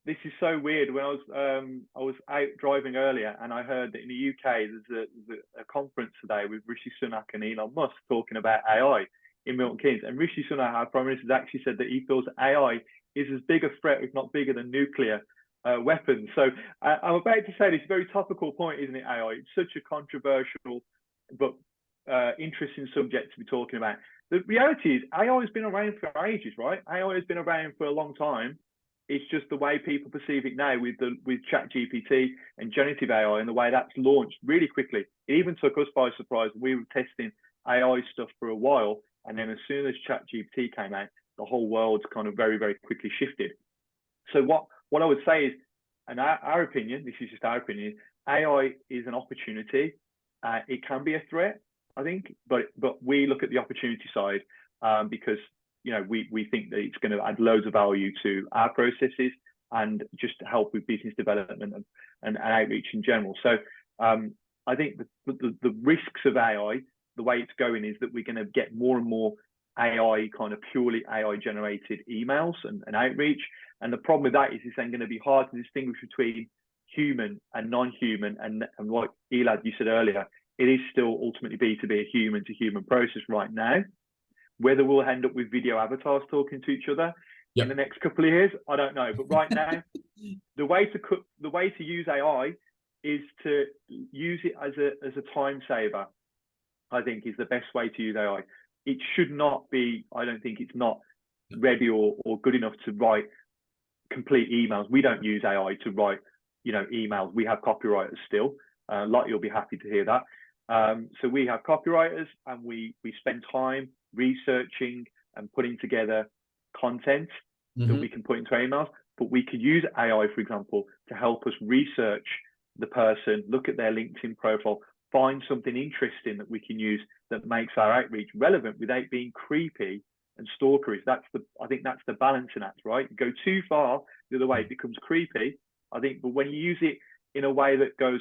this is so weird. When I was out driving earlier, and I heard that in the UK there's a conference today with Rishi Sunak and Elon Musk talking about AI in Milton Keynes. And Rishi Sunak, our Prime Minister, has actually said that he feels AI is as big a threat, if not bigger, than nuclear weapons. So I'm about to say this very topical point, isn't it? AI. It's such a controversial but interesting subject to be talking about. The reality is AI has been around for ages, right? AI has been around for a long time. It's just the way people perceive it now with ChatGPT and generative AI and the way that's launched really quickly. It even took us by surprise. We were testing AI stuff for a while, and then as soon as ChatGPT came out, the whole world's kind of very, very quickly shifted. So what I would say is, in our opinion, this is just our opinion, AI is an opportunity. It can be a threat, I think, but we look at the opportunity side because, you know, we think that it's going to add loads of value to our processes and just help with business development and outreach in general. So I think the risks of AI, the way it's going, is that we're going to get more and more AI, kind of purely AI generated emails and outreach. And the problem with that is it's then going to be hard to distinguish between human and non-human. And like Elad, you said earlier, it is still ultimately B2B, a human to human process right now. Whether we'll end up with video avatars talking to each other in the next couple of years, I don't know. But right now, the way to use AI is to use it as a time saver. I think is the best way to use AI. It should not be. I don't think it's not ready or good enough to write complete emails. We don't use AI to write, you know, emails. We have copywriters still. Like, you'll be happy to hear that. So we have copywriters, and we spend time researching and putting together content that we can put into our emails. But we could use AI, for example, to help us research the person, look at their LinkedIn profile, find something interesting that we can use that makes our outreach relevant without being creepy and stalkerish. I think that's the balancing act, right? You go too far the other way, it becomes creepy, I think. But when you use it in a way that goes,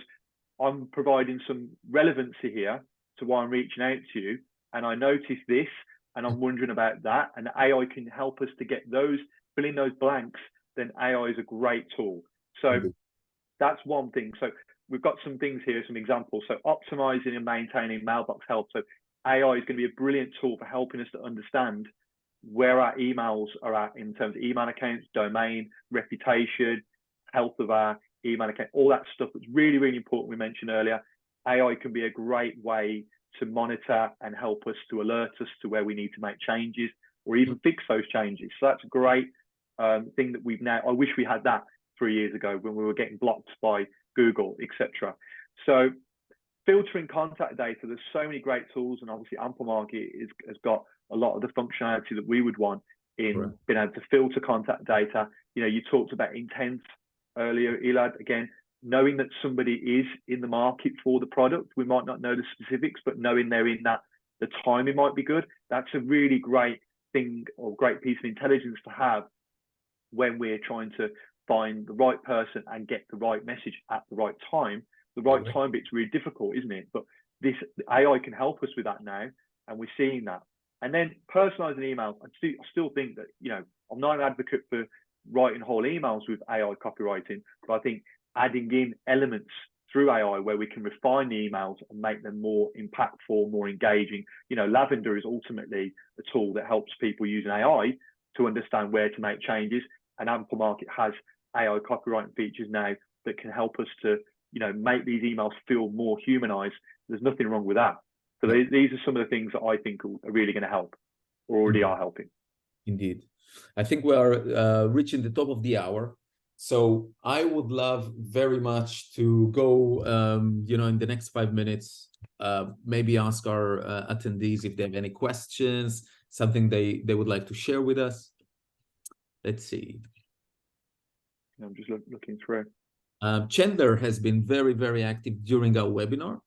I'm providing some relevancy here to why I'm reaching out to you, and I notice this, and I'm wondering about that, and AI can help us to get those, fill in those blanks, then AI is a great tool. So that's one thing. So we've got some things here, some examples. So optimizing and maintaining mailbox health. So AI is going to be a brilliant tool for helping us to understand where our emails are at in terms of email accounts, domain, reputation, health of our email account, all that stuff that's really, really important. We mentioned earlier, AI can be a great way to monitor and help us to alert us to where we need to make changes or even fix those changes. So that's a great thing that we've now, I wish we had that 3 years ago when we were getting blocked by Google, etc. So filtering contact data, there's so many great tools, and obviously Amplemarket has got a lot of the functionality that we would want in being able to filter contact data. You know, you talked about intent earlier, Elad. Again, knowing that somebody is in the market for the product, we might not know the specifics, but knowing they're in that, the timing might be good. That's a really great thing, or great piece of intelligence to have when we're trying to find the right person and get the right message at the right time. The right time bit's really difficult, isn't it? But this AI can help us with that now, and we're seeing that. And then personalizing emails. I still think that, you know, I'm not an advocate for writing whole emails with AI copywriting, but I think adding in elements through AI where we can refine the emails and make them more impactful, more engaging. You know, Lavender is ultimately a tool that helps people using AI to understand where to make changes. And Amplemarket has AI copywriting features now that can help us to, you know, make these emails feel more humanized. There's nothing wrong with that. So these are some of the things that I think are really going to help, or already are helping. Indeed. I think we are reaching the top of the hour. So I would love very much to go, you know, in the next 5 minutes, maybe ask our attendees if they have any questions, something they would like to share with us. Let's see. I'm just looking through. Chandler has been very, very active during our webinar.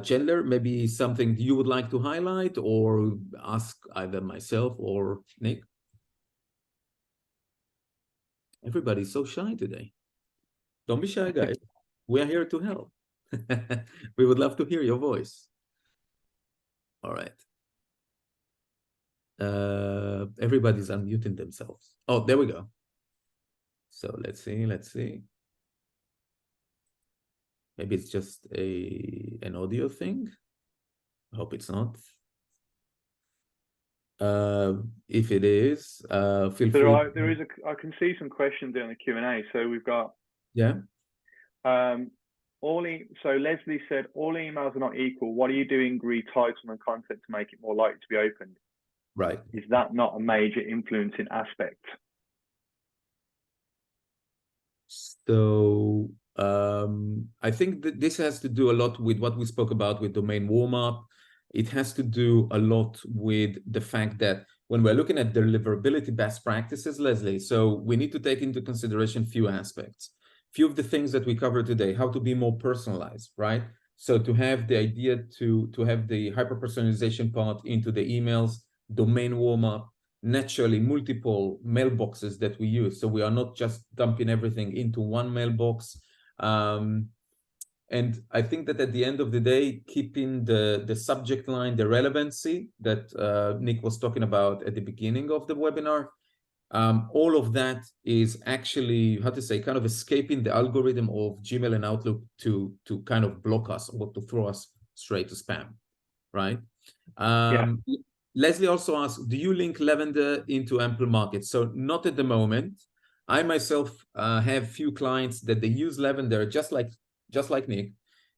Chandler, maybe something you would like to highlight or ask either myself or Nick? Everybody's so shy today. Don't be shy, guys. We are here to help. We would love to hear your voice. All right. Everybody's unmuting themselves. Oh, there we go. So let's see. Maybe it's just an audio thing. I hope it's not. If it is, feel free. There is I can see some questions there in the Q&A. So we've got so Leslie said all emails are not equal. What are you doing retitlement content to make it more likely to be opened? Right. Is that not a major influencing aspect? So I think that this has to do a lot with what we spoke about with domain warm-up. It has to do a lot with the fact that when we're looking at deliverability best practices, Leslie, so we need to take into consideration few aspects. Few of the things that we cover today, how to be more personalized, right? So to have the idea to have the hyper-personalization part into the emails, domain warm-up, naturally multiple mailboxes that we use. So we are not just dumping everything into one mailbox. And I think that at the end of the day, keeping the subject line, the relevancy that Nick was talking about at the beginning of the webinar, all of that is actually, how to say, kind of escaping the algorithm of Gmail and Outlook to kind of block us or to throw us straight to spam, right? Leslie also asked, do you link Lavender into Amplemarket? So not at the moment. I myself have few clients that they use Lavender just like Nick,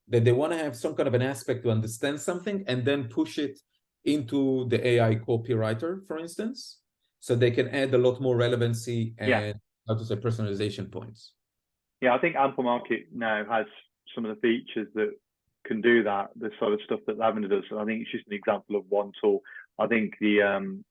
that they want to have some kind of an aspect to understand something and then push it into the AI copywriter, for instance, so they can add a lot more relevancy and how to say personalization points. Yeah, I think Amplemarket now has some of the features that can do that, the sort of stuff that Lavender does. And I think it's just an example of one tool. I think the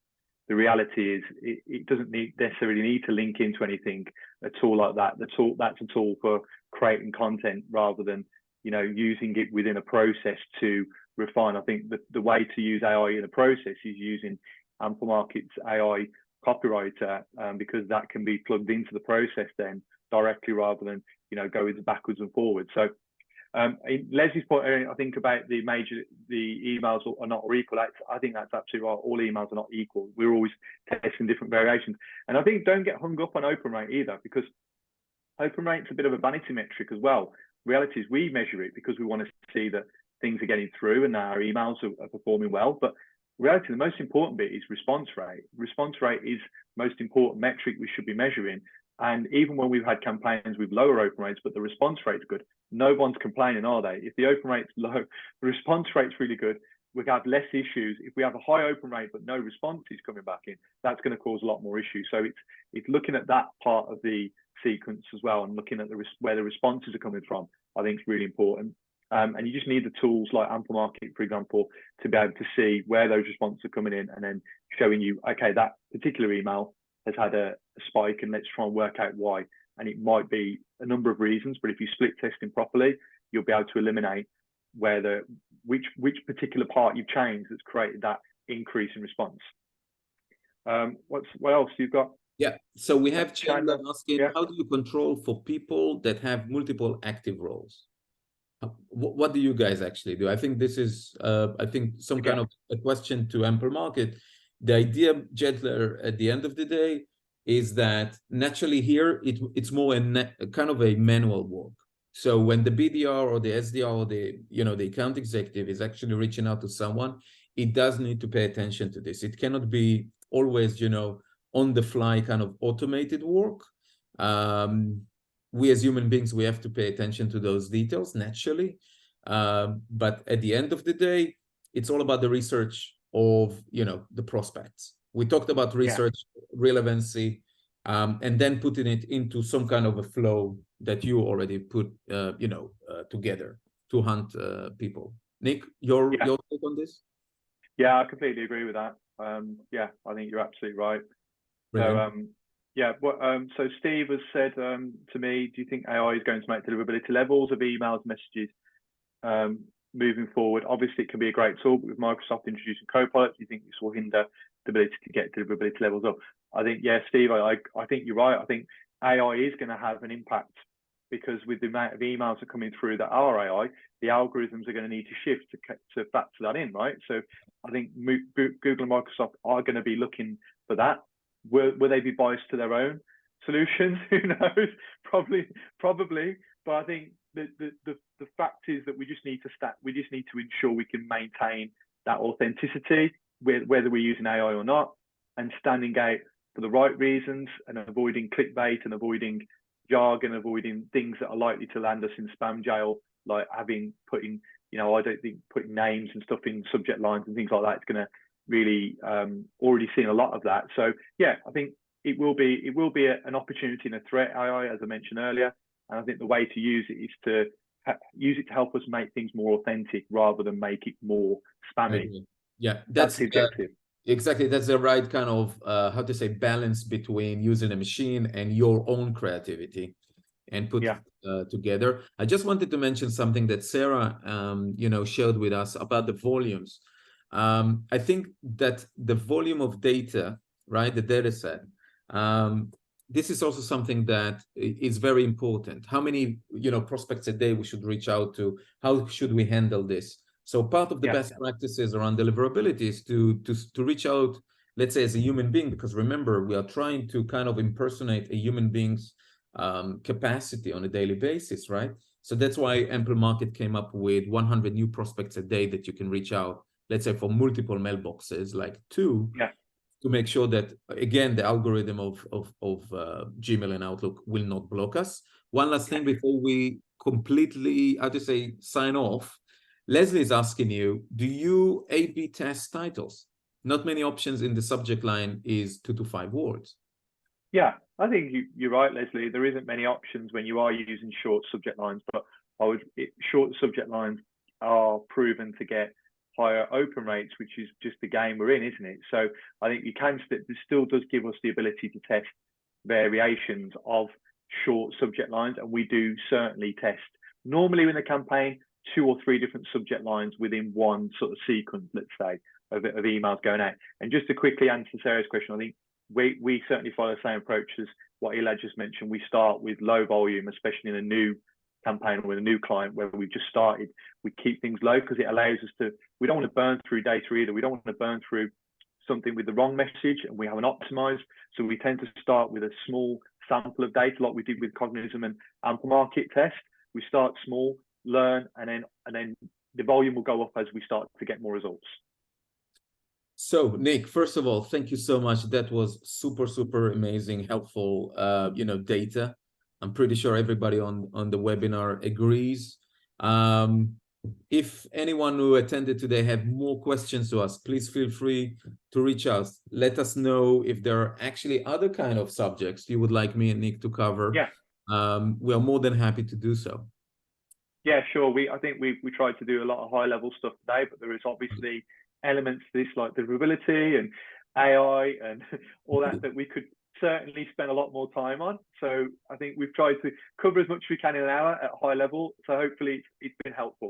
reality is it doesn't necessarily need to link into anything, a tool like that. That's a tool for creating content rather than, you know, using it within a process to refine. I think the way to use AI in a process is using Amplemarket's AI copywriter, because that can be plugged into the process then directly rather than, you know, going backwards and forwards. So Leslie's point, I think, about the emails are not equal. I think that's absolutely right. All emails are not equal. We're always testing different variations. And I think don't get hung up on open rate either, because open rate's a bit of a vanity metric as well. Reality is we measure it because we want to see that things are getting through and our emails are performing well. But reality, the most important bit is response rate. Response rate is the most important metric we should be measuring. And even when we've had campaigns with lower open rates, but the response rate's good, no one's complaining, are they? If the open rate's low, the response rate's really good, we have less issues. If we have a high open rate, but no responses coming back in, that's going to cause a lot more issues. So it's looking at that part of the sequence as well, and looking at where the responses are coming from, I think is really important. And you just need the tools like Amplemarket, for example, to be able to see where those responses are coming in and then showing you, okay, that particular email has had a spike and let's try and work out why. And it might be a number of reasons, but if you split testing properly, you'll be able to eliminate where which particular part you've changed that's created that increase in response. What else you've got? Yeah, so we have Chandler asking, yeah. How do you control for people that have multiple active roles? What do you guys actually do? I think this is, I think, some kind of a question to Amplemarket. The idea, Chandler, at the end of the day, is that naturally here, it's more a kind of a manual work. So when the BDR or the SDR or the account executive is actually reaching out to someone, it does need to pay attention to this. It cannot be always, on the fly kind of automated work. We as human beings, we have to pay attention to those details naturally. But at the end of the day, it's all about the research of, the prospects. We talked about research, relevancy, and then putting it into some kind of a flow that you already put, together to hunt people. Nick, your take on this? Yeah, I completely agree with that. I think you're absolutely right. Brilliant. So Steve has said to me, do you think AI is going to make deliverability levels of emails, messages moving forward? Obviously, it can be a great tool, but with Microsoft introducing Copilot, do you think this will hinder the ability to get deliverability levels up? I think, Steve, I think you're right. I think AI is going to have an impact, because with the amount of emails that are coming through that are AI, the algorithms are going to need to shift to factor that in, right? So I think Google and Microsoft are going to be looking for that. Will they be biased to their own solutions? Who knows? Probably. But I think the fact is that we just need to ensure we can maintain that authenticity, whether we're using AI or not, and standing out for the right reasons, and avoiding clickbait and avoiding jargon, avoiding things that are likely to land us in spam jail, like putting I don't think putting names and stuff in subject lines and things like that is going to really already seen a lot of that. So yeah, I think it will be an opportunity and a threat, AI, as I mentioned earlier. And I think the way to use it is to use it to help us make things more authentic rather than make it more spammy. Yeah, that's the objective. Exactly, that's the right kind of how to say balance between using a machine and your own creativity, and put together. I just wanted to mention something that Sarah shared with us about the volumes. I think that the volume of data, right, the data set, this is also something that is very important. How many prospects a day we should reach out to? How should we handle this? So part of the best practices around deliverability is to reach out, let's say, as a human being, because remember, we are trying to kind of impersonate a human being's capacity on a daily basis, right? So that's why Amplemarket came up with 100 new prospects a day that you can reach out, let's say, for multiple mailboxes, like 2, to make sure that, again, the algorithm of Gmail and Outlook will not block us. One last thing before we completely, how to say, sign off. Leslie is asking you, do you A/B test titles? Not many options in the subject line is 2 to 5 words. Yeah, I think you're right, Leslie. There isn't many options when you are using short subject lines, but short subject lines are proven to get higher open rates, which is just the game we're in, isn't it? So I think this still does give us the ability to test variations of short subject lines, and we do certainly test normally in a campaign 2 or 3 different subject lines within one sort of sequence, let's say, of emails going out. And just to quickly answer Sarah's question, I think we certainly follow the same approach as what Elad just mentioned. We start with low volume, especially in a new campaign or with a new client where we've just started. We keep things low because it allows us to, we don't want to burn through data either. We don't want to burn through something with the wrong message, and we haven't optimized. So we tend to start with a small sample of data, like we did with Cognism and Amplemarket test. We start small, learn, and then the volume will go up as we start to get more results. So Nick, first of all, thank you so much. That was super amazing, helpful data. I'm pretty sure everybody on the webinar agrees. If anyone who attended today have more questions to us, please feel free to reach out. Let us know if there are actually other kind of subjects you would like me and Nick to cover. We are more than happy to do so. Yeah, sure. I think we tried to do a lot of high level stuff today, but there is obviously elements to this, like deliverability and AI and all that we could certainly spend a lot more time on. So I think we've tried to cover as much as we can in an hour at a high level. So hopefully it's been helpful.